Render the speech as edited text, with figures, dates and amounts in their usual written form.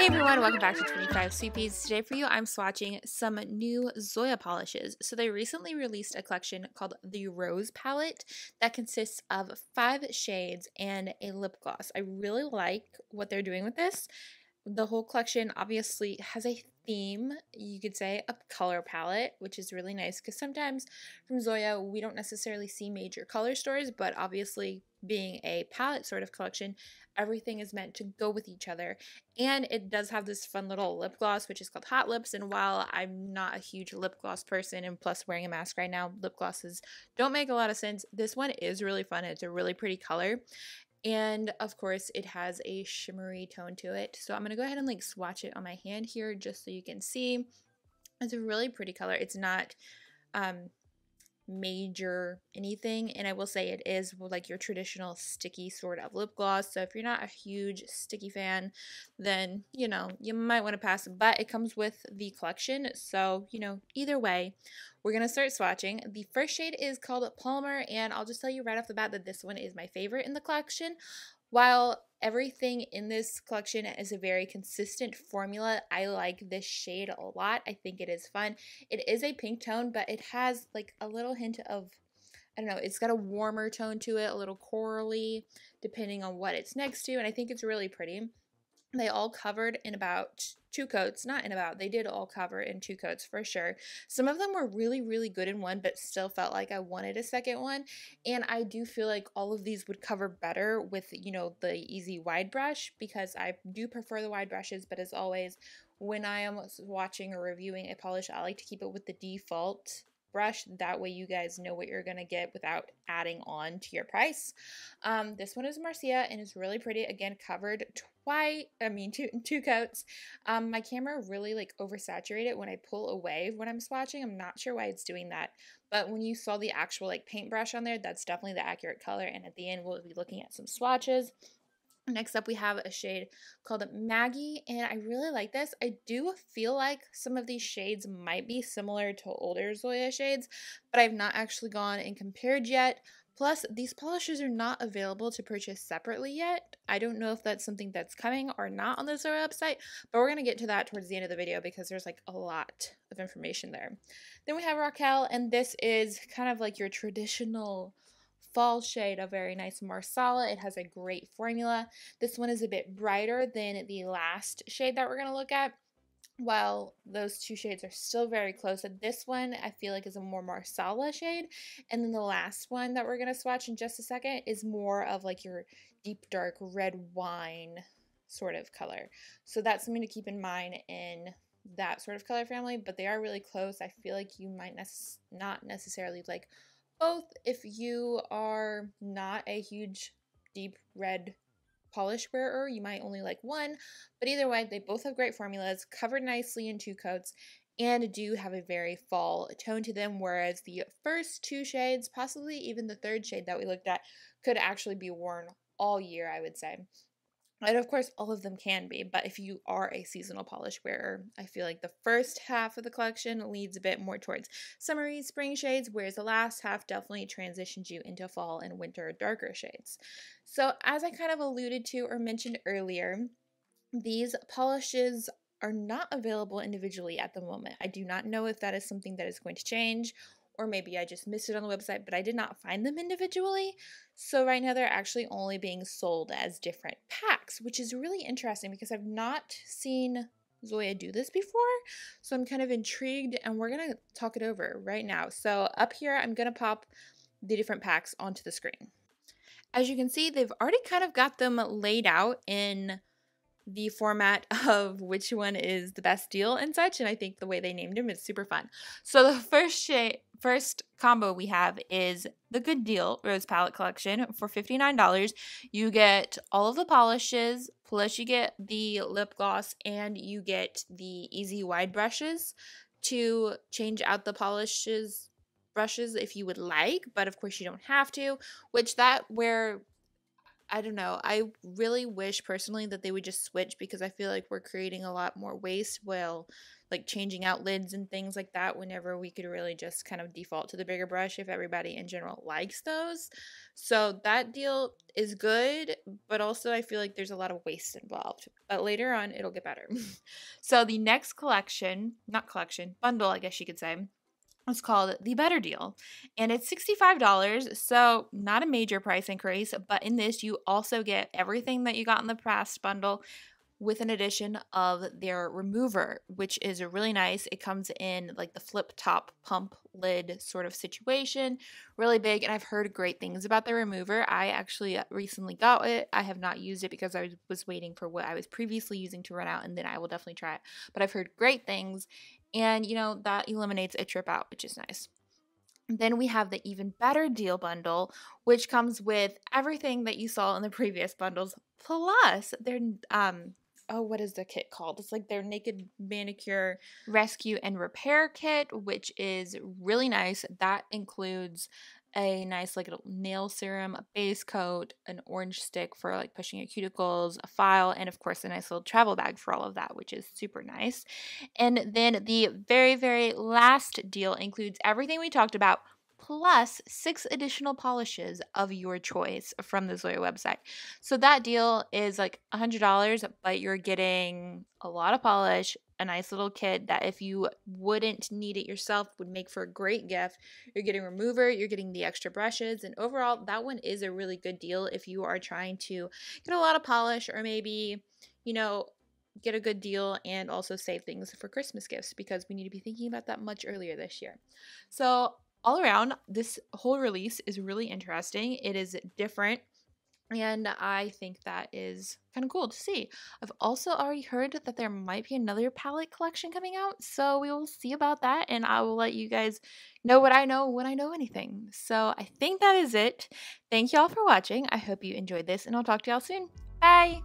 Hey everyone, welcome back to 25 Sweetpeas. Today for you, I'm swatching some new Zoya polishes. So they recently released a collection called the Rose Palette that consists of 5 shades and a lip gloss. I really like what they're doing with this. The whole collection obviously has a theme, you could say, a color palette, which is really nice because sometimes from Zoya we don't necessarily see major color stories, but obviously being a palette sort of collection, everything is meant to go with each other. And it does have this fun little lip gloss, which is called Hot Lips. And while I'm not a huge lip gloss person, and plus wearing a mask right now, lip glosses don't make a lot of sense, this one is really fun. It's a really pretty color. And of course, it has a shimmery tone to it. So I'm going to go ahead and like swatch it on my hand here just so you can see. It's a really pretty color. It's not major anything, and I will say it is like your traditional sticky sort of lip gloss. So if you're not a huge sticky fan, then you might want to pass it, but it comes with the collection, so either way we're gonna start swatching. The first shade is called Palmer, and I'll just tell you right off the bat that this one is my favorite in the collection. While everything in this collection is a very consistent formula, I like this shade a lot. I think it is fun. It is a pink tone, but it has like a little hint of, I don't know, it's got a warmer tone to it, a little corally, depending on what it's next to, and I think it's really pretty. They all covered in about 2 coats, they did all cover in 2 coats for sure. Some of them were really, really good in one, but still felt like I wanted a second one. And I do feel like all of these would cover better with, the easy wide brush, because I do prefer the wide brushes. But as always, when I am watching or reviewing a polish, I like to keep it with the default brush. That way you guys know what you're gonna get without adding on to your price. This one is Marcia and is really pretty. Again, covered two coats. My camera really like oversaturated when I pull away when I'm swatching. I'm not sure why it's doing that, but when you saw the actual like paintbrush on there, that's definitely the accurate color. And at the end we'll be looking at some swatches. Next up, we have a shade called Maggie, and I really like this. I do feel like some of these shades might be similar to older Zoya shades, but I've not actually gone and compared yet. Plus, these polishes are not available to purchase separately yet. I don't know if that's something that's coming or not on the Zoya website, but we're going to get to that towards the end of the video because there's like a lot of information there. Then we have Rochelle, and this is kind of like your traditional fall shade, a very nice marsala. It has a great formula. This one is a bit brighter than the last shade that we're going to look at. While those 2 shades are still very close, this one I feel like is a more marsala shade, and then the last one that we're going to swatch in just a second is more of like your deep dark red wine sort of color. So that's something to keep in mind in that sort of color family, but they are really close. I feel like you might not necessarily like both. If you are not a huge deep red polish wearer, you might only like one, but either way, they both have great formulas, covered nicely in 2 coats, and do have a very fall tone to them, whereas the first 2 shades, possibly even the 3rd shade that we looked at, could actually be worn all year, I would say. And of course, all of them can be, but if you are a seasonal polish wearer, I feel like the first half of the collection leads a bit more towards summery spring shades, whereas the last half definitely transitions you into fall and winter darker shades. So as I kind of alluded to or mentioned earlier, these polishes are not available individually at the moment. I do not know if that is something that is going to change, or maybe I just missed it on the website, but I did not find them individually. So right now they're actually only being sold as different packs, which is really interesting because I've not seen Zoya do this before. So I'm kind of intrigued, and we're going to talk it over right now. So up here, I'm going to pop the different packs onto the screen. As you can see, they've already kind of got them laid out in the format of which one is the best deal and such, and I think the way they named them is super fun. So the first combo we have is the Good Deal Rose Palette Collection for $59. You get all of the polishes, plus you get the lip gloss, and you get the easy wide brushes to change out the brushes if you would like, but of course you don't have to, I don't know. I really wish personally that they would just switch, because I feel like we're creating a lot more waste while like changing out lids and things like that, whenever we could really just kind of default to the bigger brush if everybody in general likes those. So that deal is good, but also I feel like there's a lot of waste involved. But later on, it'll get better. So the next collection, not collection, bundle, I guess you could say, it's called the Better Deal, and it's $65, so not a major price increase, but in this you also get everything that you got in the past bundle with an addition of their remover, which is really nice. It comes in like the flip top pump lid sort of situation, really big, and I've heard great things about the remover. I actually recently got it. I have not used it because I was waiting for what I was previously using to run out, and then I will definitely try it. But I've heard great things, and that eliminates a trip out, which is nice. Then we have the Even Better Deal bundle, which comes with everything that you saw in the previous bundles, plus their what is the kit called? It's like their Naked Manicure Rescue and Repair Kit, which is really nice. That includes a nice like little nail serum, a base coat, an orange stick for like pushing your cuticles, a file, and of course a nice little travel bag for all of that, which is super nice. And then the very, very last deal includes everything we talked about, plus 6 additional polishes of your choice from the Zoya website. So that deal is like $100, but you're getting a lot of polish, a nice little kit that if you wouldn't need it yourself would make for a great gift. You're getting remover, you're getting the extra brushes, and overall that one is a really good deal if you are trying to get a lot of polish or maybe, get a good deal and also save things for Christmas gifts, because we need to be thinking about that much earlier this year. So all around, this whole release is really interesting. It is different, and I think that is kind of cool to see. I've also already heard that there might be another palette collection coming out, so we will see about that, and I will let you guys know what I know when I know anything. So I think that is it. Thank y'all for watching. I hope you enjoyed this, and I'll talk to y'all soon. Bye!